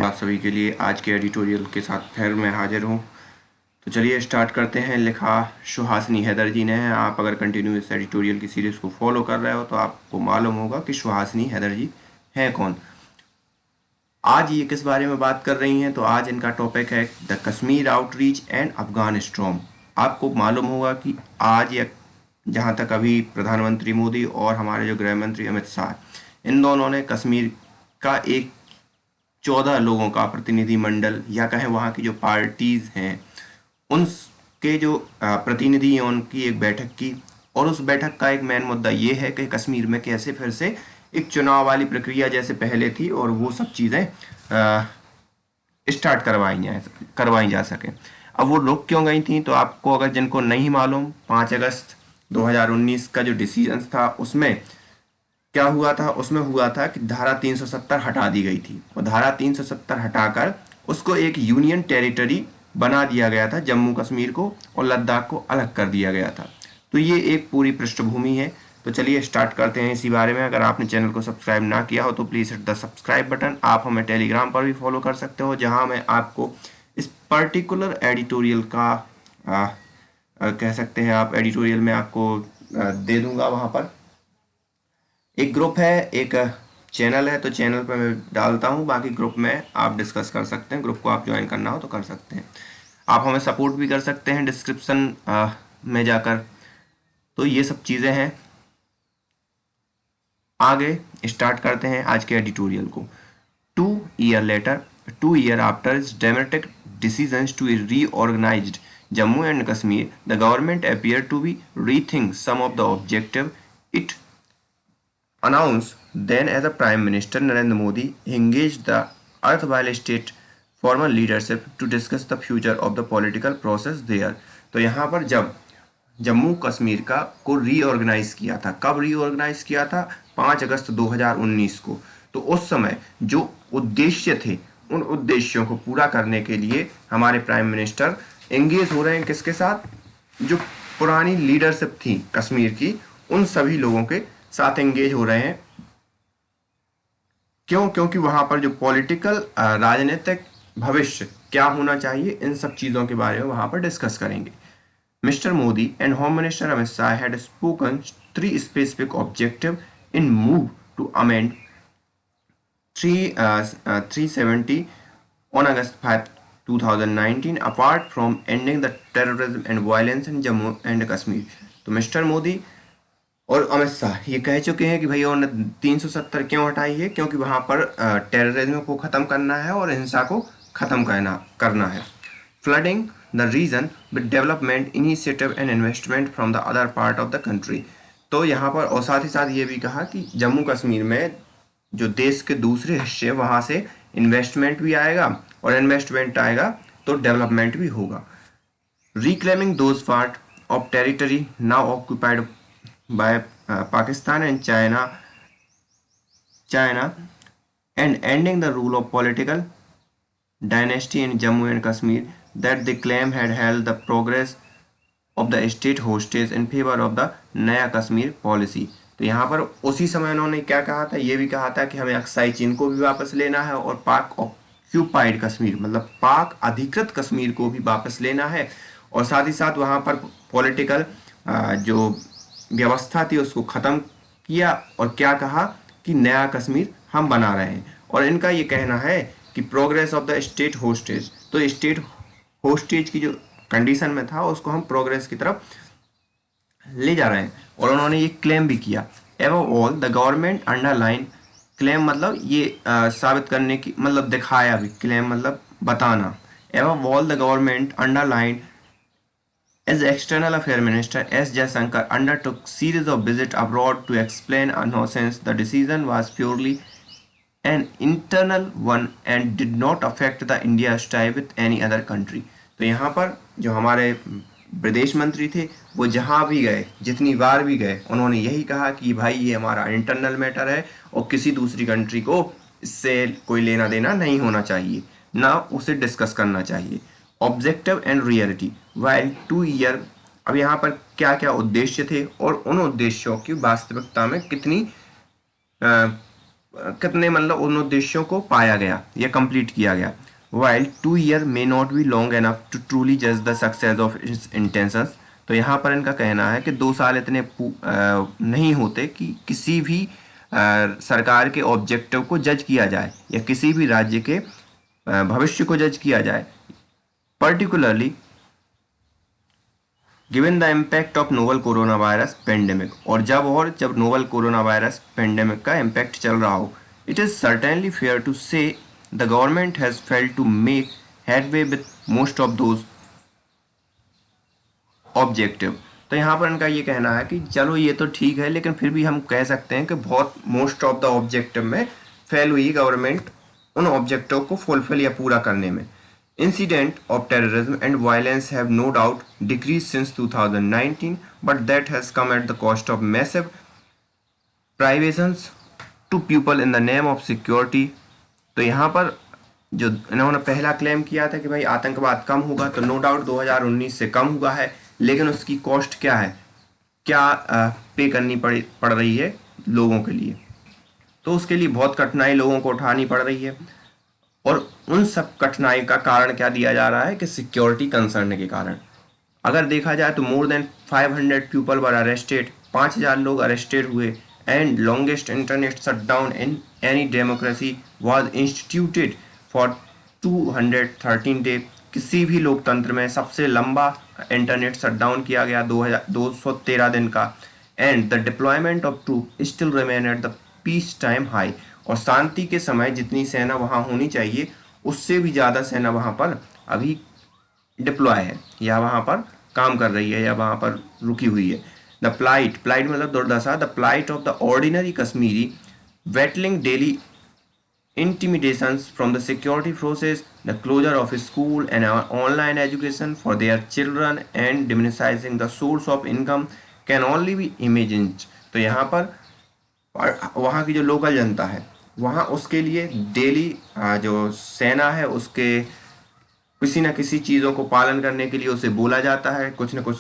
आप सभी के लिए आज के एडिटोरियल के साथ फिर मैं हाजिर हूँ। तो चलिए स्टार्ट करते हैं। लिखा सुहासिनी हैदर जी ने है। आप अगर कंटिन्यू इस एडिटोरियल की सीरीज़ को फॉलो कर रहे हो तो आपको मालूम होगा कि सुहासिनी हैदर जी हैं कौन। आज ये किस बारे में बात कर रही हैं, तो आज इनका टॉपिक है the Kashmir outreach and Afghan storm. आपको मालूम होगा कि आज या जहाँ तक अभी प्रधानमंत्री मोदी और हमारे जो गृह मंत्री अमित शाह, इन दोनों ने कश्मीर का एक 14 लोगों का प्रतिनिधिमंडल या कहें वहाँ की जो पार्टीज हैं उनके जो प्रतिनिधि हैं उनकी एक बैठक की। और उस बैठक का एक मेन मुद्दा ये है कि कश्मीर में कैसे फिर से एक चुनाव वाली प्रक्रिया जैसे पहले थी और वो सब चीज़ें स्टार्ट करवाई जा सके। अब वो रुक क्यों गई थी, तो आपको अगर जिनको नहीं मालूम, 5 अगस्त 2019 का जो डिसीजन था उसमें क्या हुआ था, उसमें हुआ था कि धारा 370 हटा दी गई थी और धारा 370 हटाकर उसको एक यूनियन टेरिटरी बना दिया गया था। जम्मू कश्मीर को और लद्दाख को अलग कर दिया गया था। तो ये एक पूरी पृष्ठभूमि है। तो चलिए स्टार्ट करते हैं इसी बारे में। अगर आपने चैनल को सब्सक्राइब ना किया हो तो please hit the subscribe button. आप हमें टेलीग्राम पर भी फॉलो कर सकते हो, जहां मैं आपको इस पर्टिकुलर एडिटोरियल का कह सकते हैं आप एडिटोरियल में आपको दे दूंगा। वहां पर एक ग्रुप है, एक चैनल है, तो चैनल पर मैं डालता हूँ, बाकी ग्रुप में आप डिस्कस कर सकते हैं। ग्रुप को आप ज्वाइन करना हो तो कर सकते हैं। आप हमें सपोर्ट भी कर सकते हैं डिस्क्रिप्शन में जाकर। तो ये सब चीज़ें हैं। आगे स्टार्ट करते हैं आज के एडिटोरियल को। 2 year after its dramatic decisions to reorganize Jammu and Kashmir, the government appeared to be rethink some of the objective it announced. Then, as a Prime Minister, Narendra Modi engaged the erstwhile state former leadership to discuss the future of the political process there. तो यहाँ पर जब जम्मू कश्मीर का को reorganise किया था, कब reorganise किया था? 5 अगस्त 2019 को। तो उस समय जो उद्देश्य थे, उन उद्देश्यों को पूरा करने के लिए हमारे प्राइम मिनिस्टर एंगेज हो रहे हैं किसके साथ? जो पुरानी लीडरशिप थी कश्मीर की, उन सभी लोगों के साथ एंगेज हो रहे हैं। क्यों? क्योंकि वहां पर जो पॉलिटिकल राजनीतिक भविष्य क्या होना चाहिए, इन सब चीजों के बारे में वहां पर डिस्कस करेंगे। Mr. Modi and Home Minister Amit Shah had spoken 3 specific objectives in move to amend 370 on August 5, 2019, apart from ending the terrorism and violence in Jammu and Kashmir. तो मिस्टर मोदी और अमित शाह ये कह चुके हैं कि भैया उन्होंने 370 क्यों हटाई है? क्योंकि वहां पर टेररिज्म को खत्म करना है और हिंसा को खत्म करना है। Flooding the region with development initiative and investment from the other part of the country. तो यहाँ पर और साथ ही साथ ये भी कहा कि जम्मू कश्मीर में जो देश के दूसरे हिस्से वहाँ से इन्वेस्टमेंट भी आएगा और इन्वेस्टमेंट आएगा तो डेवलपमेंट भी होगा। Reclaiming those part of territory now occupied by Pakistan and China and ending the rule of political dynasty in Jammu and Kashmir that they claim had held the progress of the state hostage in favor of the नया Kashmir policy. तो यहाँ पर उसी समय उन्होंने क्या कहा था? ये भी कहा था कि हमें अक्साई चीन को भी वापस लेना है और पाक ऑक्यूपाइड कश्मीर मतलब पाक अधिकृत कश्मीर को भी वापस लेना है। और साथ ही साथ वहाँ पर पॉलिटिकल जो व्यवस्था थी उसको ख़त्म किया और क्या कहा कि नया कश्मीर हम बना रहे हैं। और इनका ये कहना है कि progress of the state hostage, तो स्टेट होस्टेज की जो कंडीशन में था उसको हम प्रोग्रेस की तरफ ले जा रहे हैं। और उन्होंने ये क्लेम भी किया। एवं all the government underline, claim मतलब ये साबित करने की मतलब दिखाया भी, क्लेम मतलब बताना। एवं all the government underline as External Affairs Minister S. Jaishankar undertook series of visits abroad to explain nonsense. The decision was purely an internal one and did not affect the India's tie with any other country. तो यहाँ पर जो हमारे विदेश मंत्री थे वो जहाँ भी गए, जितनी बार भी गए, उन्होंने यही कहा कि भाई ये हमारा इंटरनल मैटर है और किसी दूसरी कंट्री को इससे कोई लेना देना नहीं होना चाहिए, ना उसे डिस्कस करना चाहिए। Objective and reality while 2 year, अब यहाँ पर क्या क्या उद्देश्य थे और उन उद्देश्यों की वास्तविकता में कितनी कितने मतलब उन उद्देश्यों को पाया गया या कंप्लीट किया गया। While 2 year may not be long enough to truly judge the success of its intentions। तो यहाँ पर इनका कहना है कि 2 साल इतने नहीं होते कि किसी भी सरकार के ऑब्जेक्टिव को जज किया जाए या किसी भी राज्य के भविष्य को जज किया जाए। Particularly given the impact of novel corona virus pandemic, और जब नोवल कोरोना वायरस पेंडेमिक का इम्पैक्ट चल रहा हो, it is certainly fair to say the government has failed to make headway with most of those objective. तो यहाँ पर इनका ये कहना है कि चलो ये तो ठीक है, लेकिन फिर भी हम कह सकते हैं कि बहुत मोस्ट ऑफ द ऑब्जेक्टिव में फेल हुई गवर्नमेंट उन ऑब्जेक्टिव को फुलफिल या पूरा करने में। Incident of terrorism and violence have no doubt decreased since 2019, but that has come at the cost of massive privations to people in the name of security। तो यहाँ पर जो इन्होंने पहला क्लेम किया था कि भाई आतंकवाद कम होगा, तो नो डाउट 2019 से कम हुआ है, लेकिन उसकी कॉस्ट क्या है, क्या पे करनी पड़ रही है लोगों के लिए। तो उसके लिए बहुत कठिनाई लोगों को उठानी पड़ रही है, और उन सब कठिनाई का कारण क्या दिया जा रहा है कि सिक्योरिटी कंसर्न के कारण। अगर देखा जाए तो more than 500 people were arrested, 5000 लोग अरेस्टेड हुए, and longest internet shutdown in any democracy was instituted for 213 day. किसी भी लोकतंत्र में सबसे लंबा इंटरनेट शटडाउन किया गया 213 दिन का। And the deployment of troop still remain at the peace time high, और शांति के समय जितनी सेना वहाँ होनी चाहिए उससे भी ज़्यादा सेना वहाँ पर अभी डिप्लॉय है या वहाँ पर काम कर रही है या वहाँ पर रुकी हुई है। द प्लाइट मतलब दुर्दशा, the plight of the ordinary Kashmiri battling daily intimidations from the security forces, the closure of school and online education for their children, and diminishing the source of income can only be imagined। तो यहाँ पर वहाँ की जो local जनता है वहाँ उसके लिए डेली जो सेना है उसके किसी न किसी चीज़ों को पालन करने के लिए उसे बोला जाता है, कुछ न कुछ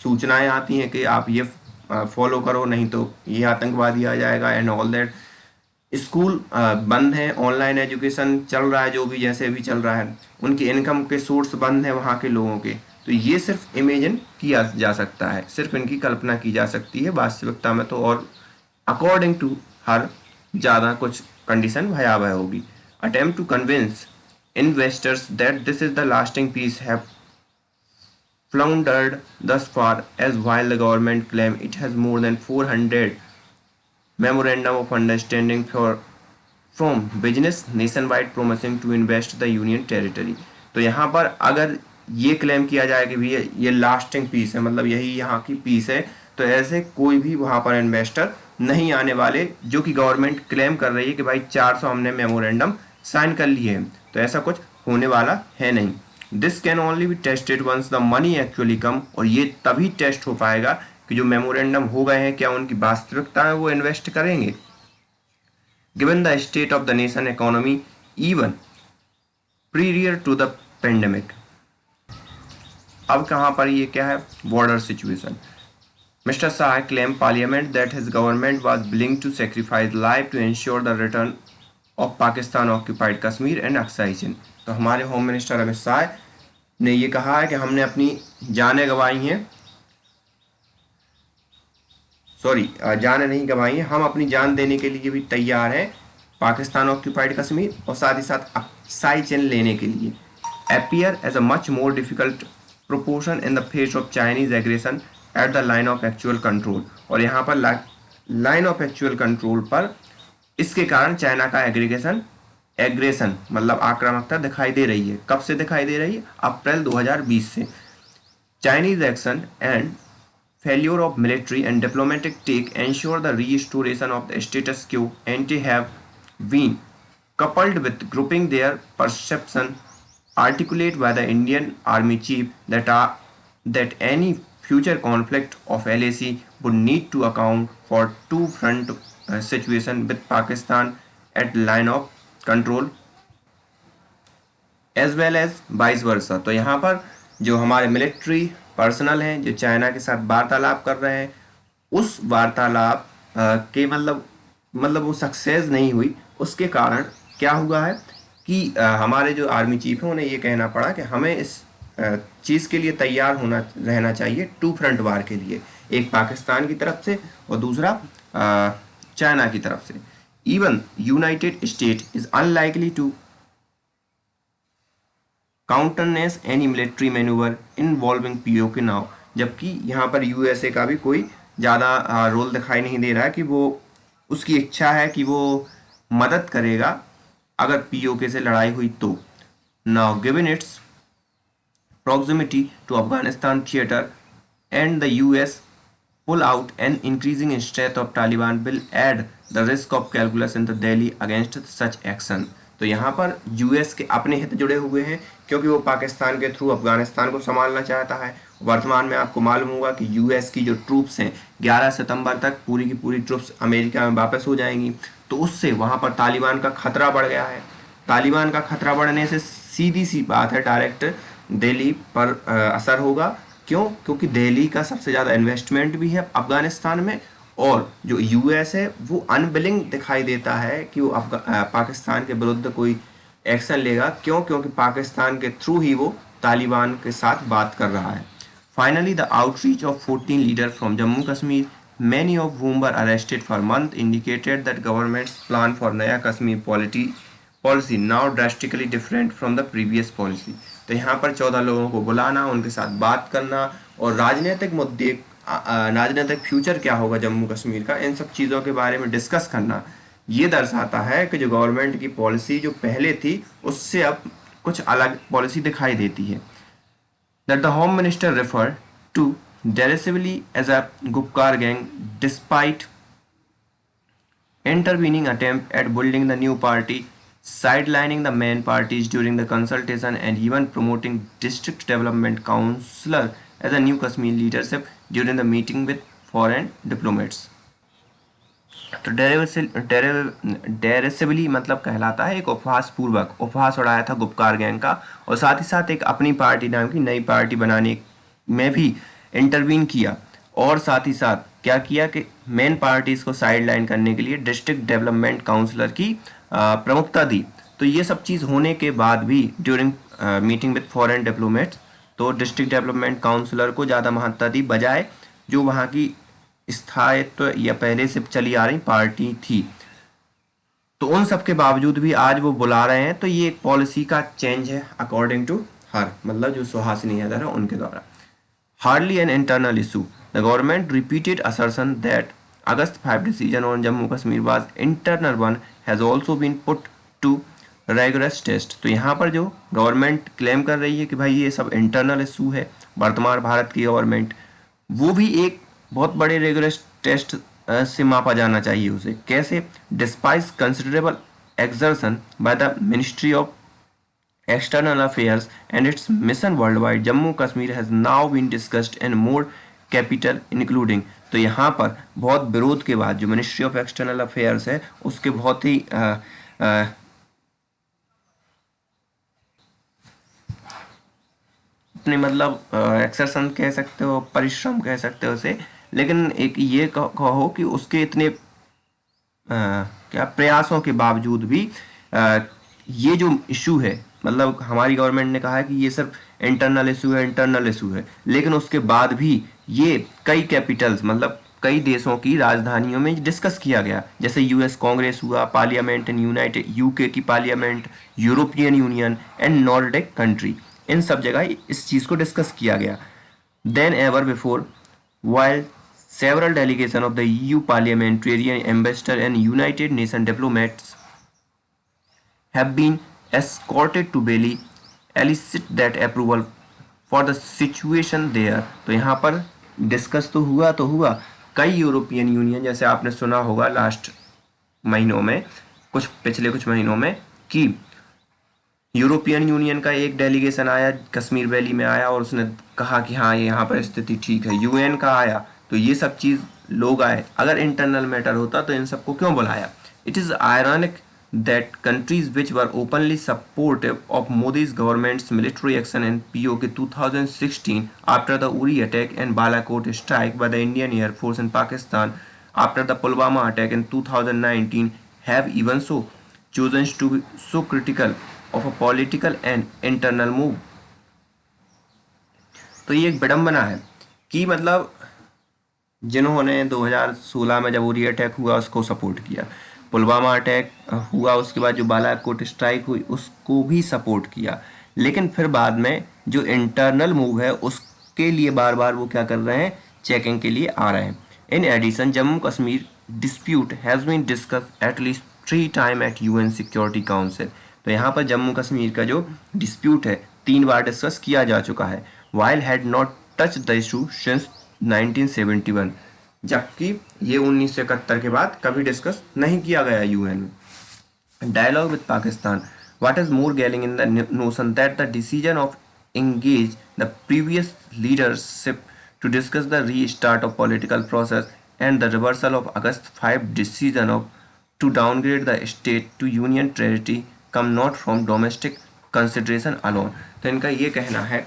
सूचनाएं आती हैं कि आप ये फॉलो करो नहीं तो ये आतंकवादी आ जाएगा एंड ऑल दैट। स्कूल बंद है, ऑनलाइन एजुकेशन चल रहा है, जो भी जैसे भी चल रहा है, उनकी इनकम के सोर्स बंद है वहाँ के लोगों के। तो ये सिर्फ इमेजिन किया जा सकता है, सिर्फ इनकी कल्पना की जा सकती है, वास्तविकता में तो और अकॉर्डिंग टू हर ज़्यादा कुछ कंडीशन भयावह होगी। Attempt to convince investors that this is the lasting peace have floundered thus far, as while the government claim it has more than 400 memorandum of understanding from business nationwide promising to invest the union territory। तो यहाँ पर अगर ये claim किया जाए कि भैया ये लास्टिंग पीस है, मतलब यही यहाँ की पीस है, तो ऐसे कोई भी वहाँ पर इन्वेस्टर नहीं आने वाले, जो कि गवर्नमेंट क्लेम कर रही है कि भाई 400 हमने मेमोरेंडम साइन कर लिए हैं, तो ऐसा कुछ होने वाला है नहीं। This can only be tested once the money actually come, और ये तभी टेस्ट हो पाएगा कि जो मेमोरेंडम हो गए हैं क्या उनकी वास्तविकता है वो इन्वेस्ट करेंगे। Given the state of the nation economy even prior to the pandemic. अब कहाँ पर ये क्या है, border situation. Mr. Shah claimed Parliament that his government was willing to sacrifice life to ensure the return of Pakistan occupied Kashmir and Aksai Chin। तो हमारे home minister Amit Shah ने ये कहा है कि हमने अपनी जानें गंवाई हैं, जानें नहीं गंवाई हैं, हम अपनी जान देने के लिए भी तैयार हैं पाकिस्तान ऑक्यूपाइड कश्मीर और साथ ही साथ अक्साई चिन लेने के लिए। Appear as a much more difficult proportion in the face of Chinese aggression at the line of actual control. और यहाँ पर लाइन ऑफ एक्चुअल कंट्रोल पर इसके कारण चाइना का एग्रेशन मतलब आक्रामकता दिखाई दे रही है। कब से दिखाई दे रही है, अप्रैल 2020 से। Chinese action and failure of military and diplomatic take ensure the restoration of the status quo ante have been coupled with grouping their perception articulated by the Indian Army Chief that any future conflict of LAC would need to account for two front situation with Pakistan at line of control as well as vice versa। तो यहाँ पर जो हमारे military personnel हैं जो China के साथ वार्तालाप कर रहे हैं, उस वार्तालाप के मतलब मतलब वो सक्सेस नहीं हुई, उसके कारण क्या हुआ है कि हमारे जो आर्मी चीफ है उन्हें ये कहना पड़ा कि हमें इस चीज़ के लिए तैयार होना रहना चाहिए, टू फ्रंट वार के लिए, एक पाकिस्तान की तरफ से और दूसरा चाइना की तरफ से। Even United State is unlikely to countenance any military manoeuvre involving PoK now, जबकि यहाँ पर यूएसए का भी कोई ज़्यादा रोल दिखाई नहीं दे रहा है कि वो, उसकी इच्छा है कि वो मदद करेगा अगर पीओके से लड़ाई हुई तो। Now given it's proximity to Afghanistan theater and the US pull out and increasing strength of Taliban will add the risk of calculus in the Delhi against such action। तो यहाँ पर यूएस के अपने हित जुड़े हुए हैं क्योंकि वो पाकिस्तान के थ्रू अफगानिस्तान को संभालना चाहता है। वर्तमान में आपको मालूम होगा कि यूएस की जो ट्रूप्स हैं 11 सितंबर तक पूरी की पूरी ट्रूप्स अमेरिका में वापस हो जाएंगी, तो उससे वहाँ पर तालिबान का खतरा बढ़ गया है। तालिबान का खतरा बढ़ने से सीधी सी बात है डायरेक्ट दिल्ली पर असर होगा। क्यों? क्योंकि दिल्ली का सबसे ज़्यादा इन्वेस्टमेंट भी है अफगानिस्तान में, और जो यूएस है वो अनविलिंग दिखाई देता है कि वो पाकिस्तान के विरुद्ध कोई एक्शन लेगा। क्यों? क्योंकि पाकिस्तान के थ्रू ही वो तालिबान के साथ बात कर रहा है। Finally the outreach of 14 leader from Jammu Kashmir, many of whom were arrested for months, indicated that government's plan for नया Kashmir policy now drastically different from the previous policy। तो यहाँ पर 14 लोगों को बुलाना, उनके साथ बात करना और राजनीतिक मुद्दे, राजनीतिक फ्यूचर क्या होगा जम्मू कश्मीर का, इन सब चीज़ों के बारे में डिस्कस करना, ये दर्शाता है कि जो गवर्नमेंट की पॉलिसी जो पहले थी उससे अब कुछ अलग पॉलिसी दिखाई देती है। That the Home Minister referred to derisively as a Gupkar gang despite intervening attempt at building the new party, sidelining the main parties during the consultation and even promoting district development councillor as a new Kashmir leadership during the meeting with foreign diplomats। तो डेरिसिवली मतलब कहलाता है एक उपहास पूर्वक उपहास उड़ाया था गुपकार गैंग का, और साथ ही साथ एक अपनी पार्टी नाम की नई पार्टी बनाने में भी इंटरवीन किया, और साथ ही साथ क्या किया कि मेन पार्टीज को साइडलाइन करने के लिए डिस्ट्रिक्ट डेवलपमेंट काउंसलर की प्रमुखता दी। तो ये सब चीज़ होने के बाद भी during meeting with foreign diplomats, तो डिस्ट्रिक्ट डेवलपमेंट काउंसलर को ज़्यादा महत्ता दी बजाय जो वहाँ की स्थायित्व या पहले से चली आ रही पार्टी थी। तो उन सब के बावजूद भी आज वो बुला रहे हैं, तो ये एक पॉलिसी का चेंज है अकॉर्डिंग टू हर, मतलब जो सुहासिनी हैदर है उनके द्वारा। Hardly an internal issue, the government repeated assertion that August 5 decision on Jammu Kashmir was internal one has also been put to rigorous test। तो यहाँ पर जो गवर्नमेंट क्लेम कर रही है कि भाई ये सब इंटरनल इशू है, वर्तमान भारत की गवर्नमेंट, वो भी एक बहुत बड़े रिगरस टेस्ट से मापा जाना चाहिए उसे। कैसे? Despite considerable exertion by the ministry of external affairs and its mission worldwide, Jammu Kashmir has now been discussed in more capital including. तो यहाँ पर बहुत विरोध के बाद जो मिनिस्ट्री ऑफ एक्सटर्नल अफेयर्स है उसके बहुत ही अपने मतलब एक्सरसन कह सकते हो, परिश्रम कह सकते हो उसे, लेकिन एक ये कहो कि उसके इतने क्या प्रयासों के बावजूद भी ये जो इशू है, मतलब हमारी गवर्नमेंट ने कहा है कि ये सब इंटरनल इशू है, इंटरनल इशू है, लेकिन उसके बाद भी ये कई कैपिटल्स मतलब कई देशों की राजधानियों में डिस्कस किया गया, जैसे यूएस कांग्रेस हुआ, पार्लियामेंट इन यूनाइटेड यूके की parliament, European Union and Nordic country, इन सब जगह इस चीज़ को डिस्कस किया गया। Then ever before while several delegation of the EU parliamentarian ambassador and United Nations diplomats have been escorted to Delhi elicit that approval for the situation there। तो यहाँ पर डिस्कस तो हुआ कई यूरोपियन यूनियन, जैसे आपने सुना होगा लास्ट महीनों में, पिछले कुछ महीनों में, कि यूरोपियन यूनियन का एक डेलीगेशन आया, कश्मीर वैली में आया और उसने कहा कि हाँ यहाँ पर स्थिति ठीक है। यूएन का आया, तो ये सब चीज़ लोग आए। अगर इंटरनल मैटर होता तो इन सबको क्यों बुलाया? It is ironic that countries which were openly supportive of Modi's governments military action and POK 2016 after the Uri attack and Balakot strike by the Indian air force in Pakistan after the Pulwama attack in 2019 have even so chosen to be so critical of a political and internal move। तो ये एक विडंबना है कि मतलब जिन्होंने 2016 में जब उरी अटैक हुआ उसको सपोर्ट किया, पुलवामा अटैक हुआ उसके बाद जो बालाकोट स्ट्राइक हुई उसको भी सपोर्ट किया, लेकिन फिर बाद में जो इंटरनल मूव है उसके लिए बार बार वो क्या कर रहे हैं, चेकिंग के लिए आ रहे हैं। In addition Jammu Kashmir dispute has been discuss at least 3 time at UN security council. तो यहाँ पर जम्मू कश्मीर का जो डिस्प्यूट है 3 बार डिस्कस किया जा चुका है। While had not touch the issue since 1971, जबकि ये 1971 के बाद कभी डिस्कस नहीं किया गया यूएन में। Dialogue with Pakistan, what is more galling in the notion that the decision of engage the previous leadership to discuss the restart of political process and the reversal of August 5 decision of to downgrade the state to union territory come not from domestic consideration alone। तो इनका ये कहना है,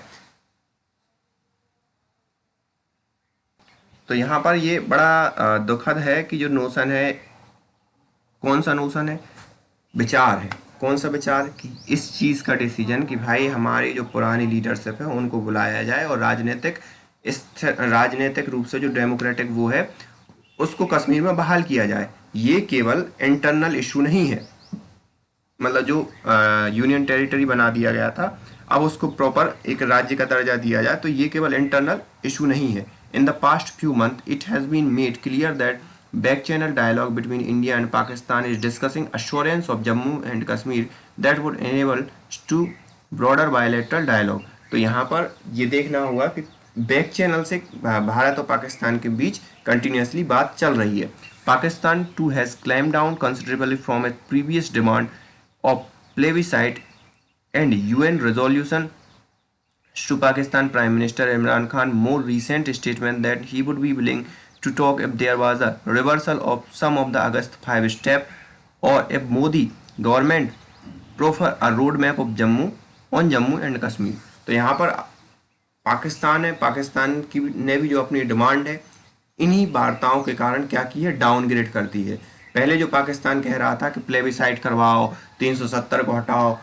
तो यहाँ पर ये बड़ा दुखद है कि जो नोशन है, कौन सा नोशन है, विचार है, कौन सा विचार कि इस चीज़ का डिसीजन कि भाई हमारी जो पुरानी लीडरशिप है उनको बुलाया जाए और राजनीतिक रूप से जो डेमोक्रेटिक वो है उसको कश्मीर में बहाल किया जाए। ये केवल इंटरनल इशू नहीं है, मतलब जो यूनियन टेरिटरी बना दिया गया था अब उसको प्रॉपर एक राज्य का दर्जा दिया जाए, तो ये केवल इंटरनल इशू नहीं है। In the past few month it has been made clear that back-channel dialogue between India and Pakistan is discussing assurance of Jammu and Kashmir that would enable to broader bilateral dialogue। तो यहाँ पर ये देखना होगा कि back channel से भारत और पाकिस्तान के बीच कंटिन्यूसली बात चल रही है। Pakistan too has climb down considerably from a previous demand of plebiscite and UN resolution to Pakistan Prime Minister Imran Khan more recent statement that he would be willing to talk if there was a reversal of some of the August 5 step or if Modi government prefer a roadmap of Jammu and Kashmir। तो यहाँ पर पाकिस्तान है, पाकिस्तान की ने भी जो अपनी demand है इन्हीं वार्ताओं के कारण क्या की है, डाउनग्रेड करती है। पहले जो पाकिस्तान कह रहा था कि प्लेबिसाइट करवाओ, 370 को हटाओ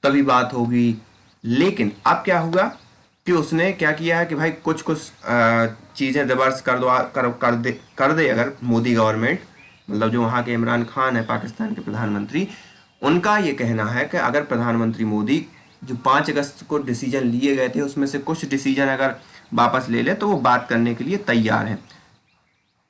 तभी बात होगी, लेकिन अब क्या हुआ कि उसने क्या किया है कि भाई कुछ चीज़ें रिवर्स कर दे अगर मोदी गवर्नमेंट, मतलब जो वहाँ के इमरान खान है पाकिस्तान के प्रधानमंत्री, उनका ये कहना है कि अगर प्रधानमंत्री मोदी जो 5 अगस्त को डिसीजन लिए गए थे उसमें से कुछ डिसीजन अगर वापस ले ले तो वो बात करने के लिए तैयार है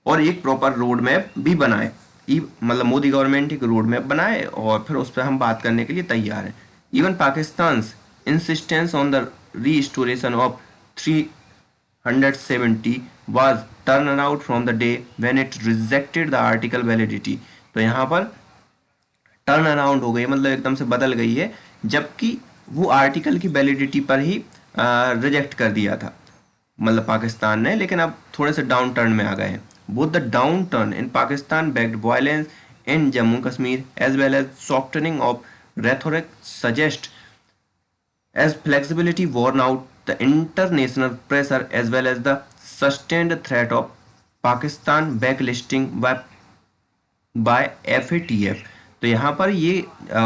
और एक प्रॉपर रोड मैप भी बनाए, मतलब मोदी गवर्नमेंट एक रोड मैप बनाए और फिर उस पर हम बात करने के लिए तैयार है। Even Pakistan insistence on the restoration of 370 was turned out from the day when it rejected the article validity। तो यहाँ पर टर्न अराउंड हो गई, मतलब एकदम से बदल गई है, जबकि वो आर्टिकल की वैलिडिटी पर ही रिजेक्ट कर दिया था मतलब पाकिस्तान ने, लेकिन अब थोड़े से डाउन टर्न में आ गए हैं। Both the downturn in Pakistan backed violence in Jammu Kashmir as well as softening of rhetoric suggest as flexibility worn out the international pressure as well as the sustained threat of Pakistan backlisting by FATF। तो यहाँ पर ये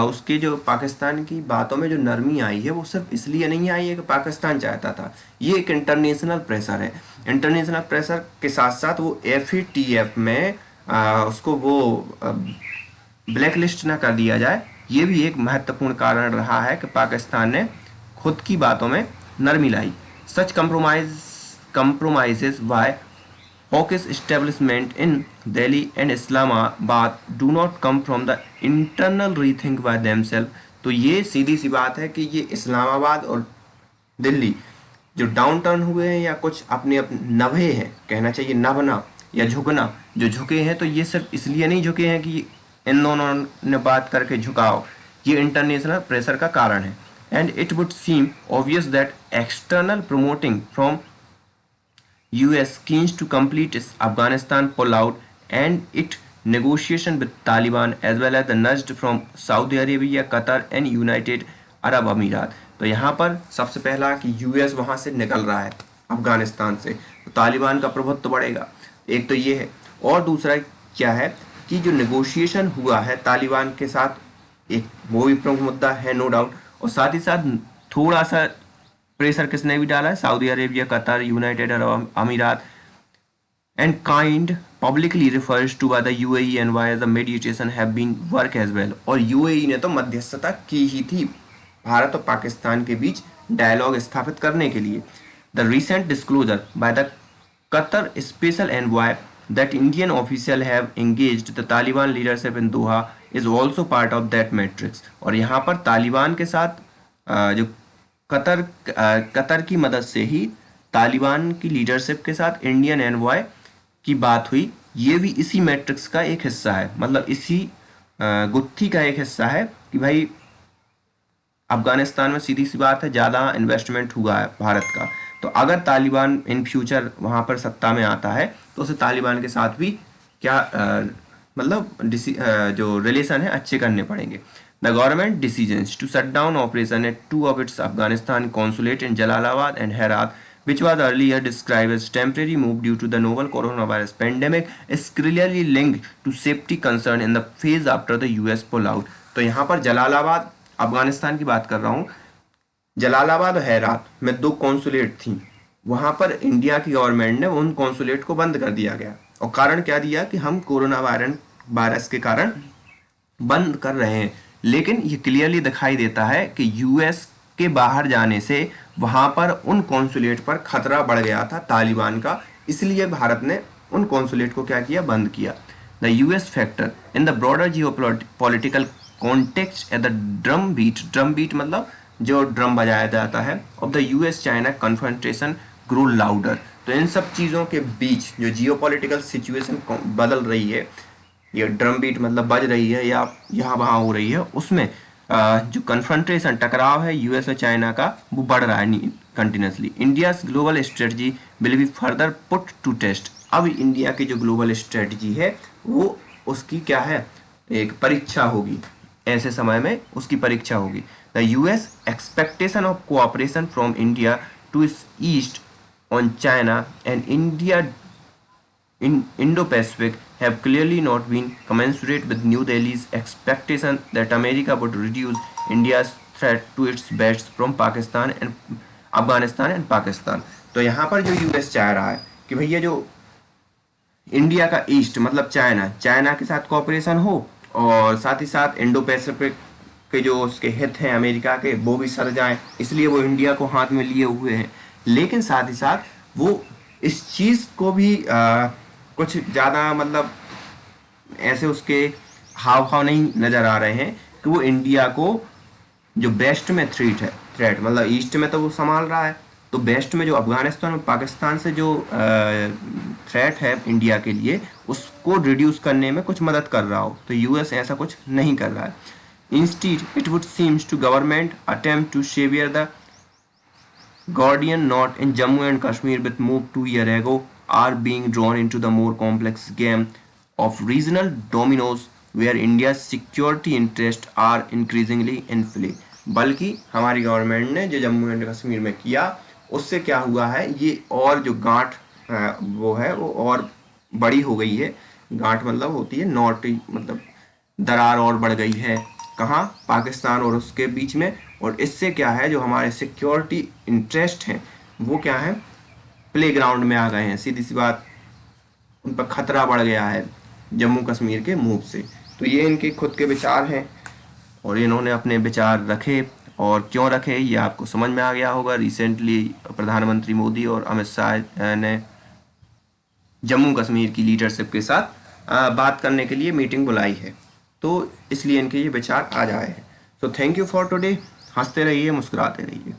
उसके जो पाकिस्तान की बातों में जो नरमी आई है वो सिर्फ इसलिए नहीं आई है कि पाकिस्तान चाहता था, ये एक इंटरनेशनल प्रेशर है। इंटरनेशनल प्रेशर के साथ साथ वो FATF में उसको वो ब्लैक लिस्ट ना कर दिया जाए, ये भी एक महत्वपूर्ण कारण रहा है कि पाकिस्तान ने खुद की बातों में नरमी लाई। सच compromises by hawkish establishment in Delhi and Islamabad do not come from the internal rethink by themselves। तो ये सीधी सी बात है कि ये इस्लामाबाद और दिल्ली जो डाउन टर्न हुए हैं या कुछ अपने नभे हैं, कहना चाहिए नभना या झुकना, जो झुके हैं तो ये सिर्फ इसलिए नहीं झुके हैं कि इन दोनों ने बात करके झुकाओ, ये इंटरनेशनल प्रेशर का कारण है। And it would seem obvious that external promoting from US keen to complete its Afghanistan pullout and its negotiation with Taliban as well as the nudge from Saudi Arabia, Qatar and United Arab Emirates। तो यहाँ पर सबसे पहला कि US वहाँ से निकल रहा है अफगानिस्तान से, तो तालिबान का प्रभुत्व बढ़ेगा, एक तो ये है। और दूसरा क्या है कि जो नेगोशिएशन हुआ है तालिबान के साथ, एक वो भी प्रमुख मुद्दा है नो डाउट। और साथ ही साथ थोड़ा सा प्रेशर किसने भी डाला है, Saudi Arabia, Qatar, United Arab अमीरात and kind publicly refers to by the UAE and via the mediation have been work as well। और UAE ने तो मध्यस्थता की ही थी भारत और पाकिस्तान के बीच डायलॉग स्थापित करने के लिए। The recent disclosure by the Qatar special envoy that Indian official have engaged the Taliban leadership in Doha is also part of that matrix। और यहाँ पर तालिबान के साथ जो कतर की मदद से ही तालिबान की लीडरशिप के साथ इंडियन एनवॉय की बात हुई, ये भी इसी मैट्रिक्स का एक हिस्सा है, मतलब इसी गुत्थी का एक हिस्सा है कि भाई अफगानिस्तान में सीधी सी बात है ज़्यादा इन्वेस्टमेंट हुआ है भारत का, तो अगर तालिबान इन फ्यूचर वहाँ पर सत्ता में आता है तो उसे तालिबान के साथ भी क्या मतलब जो रिलेशन है अच्छे करने पड़ेंगे। The government decisions to shut down operation at two of its Afghanistan consulate in Jalalabad and Herat which was earlier described as temporary move due to the novel coronavirus pandemic is clearly linked to safety concern in the phase after the US pull-out। तो यहाँ पर जलालाबाद अफगानिस्तान की बात कर रहा हूँ, जलालाबाद और हेरात में 2 कॉन्सुलेट थी, वहाँ पर इंडिया की गवर्नमेंट ने उन कॉन्सुलेट को बंद कर दिया गया। और कारण क्या दिया कि हम कोरोना वायरस के कारण बंद कर रहे हैं, लेकिन ये क्लियरली दिखाई देता है कि यूएस के बाहर जाने से वहां पर उन कॉन्सुलेट पर खतरा बढ़ गया था तालिबान का, इसलिए भारत ने उन कॉन्सुलेट को क्या किया, बंद किया। The US factor in the broader geopolitical context at the drum beat मतलब जो ड्रम बजाया जाता है of the US China confrontation grow louder. तो इन सब चीज़ों के बीच जो जियोपॉलिटिकल सिचुएशन बदल रही है, ये ड्रम बीट मतलब बज रही है या यहाँ वहाँ हो रही है, उसमें जो कन्फ्रंटेशन टकराव है यूएस और चाइना का वो बढ़ रहा है continuously. India's global strategy will be further put to test. अब इंडिया की जो ग्लोबल स्ट्रेटजी है वो उसकी क्या है, एक परीक्षा होगी, ऐसे समय में उसकी परीक्षा होगी। The US expectation of cooperation from India to east on China and India in Indo-Pacific have clearly not been commensurate with New Delhi's expectation that America would reduce India's threat to its best from Pakistan and Afghanistan and Pakistan। तो यहाँ पर जो US चाह रहा है कि भैया जो इंडिया का ईस्ट मतलब चाइना के साथ कोऑपरेशन हो और साथ ही साथ इंडो पैसिफिक के जो उसके हित हैं अमेरिका के वो भी सर जाएं, इसलिए वो इंडिया को हाथ में लिए हुए हैं। लेकिन साथ ही साथ वो इस चीज़ को भी कुछ ज़्यादा मतलब ऐसे उसके हाव भाव नहीं नज़र आ रहे हैं कि वो इंडिया को जो वेस्ट में थ्रेट मतलब ईस्ट में तो वो संभाल रहा है, तो वेस्ट में जो अफगानिस्तान और पाकिस्तान से जो थ्रेट है इंडिया के लिए उसको रिड्यूस करने में कुछ मदद कर रहा हो, तो यूएस ऐसा कुछ नहीं कर रहा है। Instead it would seems to government attempt to sever the Gordian knot in Jammu and Kashmir with move 2 years ago are being drawn into the more complex game of regional dominoes where India's security interests are increasingly in play। बल्कि हमारी government ने जो Jammu and Kashmir में किया उससे क्या हुआ है, ये और जो गांठ वो है वो और बड़ी हो गई है। गांठ मतलब होती है नॉट, मतलब दरार और बढ़ गई है कहाँ, पाकिस्तान और उसके बीच में। और इससे क्या है जो हमारे सिक्योरिटी इंटरेस्ट हैं वो क्या है, प्लेग्राउंड में आ गए हैं, सीधी सी बात उन पर खतरा बढ़ गया है जम्मू कश्मीर के मूव से। तो ये इनके खुद के विचार हैं और इन्होंने अपने विचार रखे, और क्यों रखे ये आपको समझ में आ गया होगा। रिसेंटली प्रधानमंत्री मोदी और अमित शाह ने जम्मू कश्मीर की लीडरशिप के साथ बात करने के लिए मीटिंग बुलाई है, तो इसलिए इनके ये विचार आ जाए हैं। So thank you for today. हंसते रहिए, मुस्कुराते रहिए।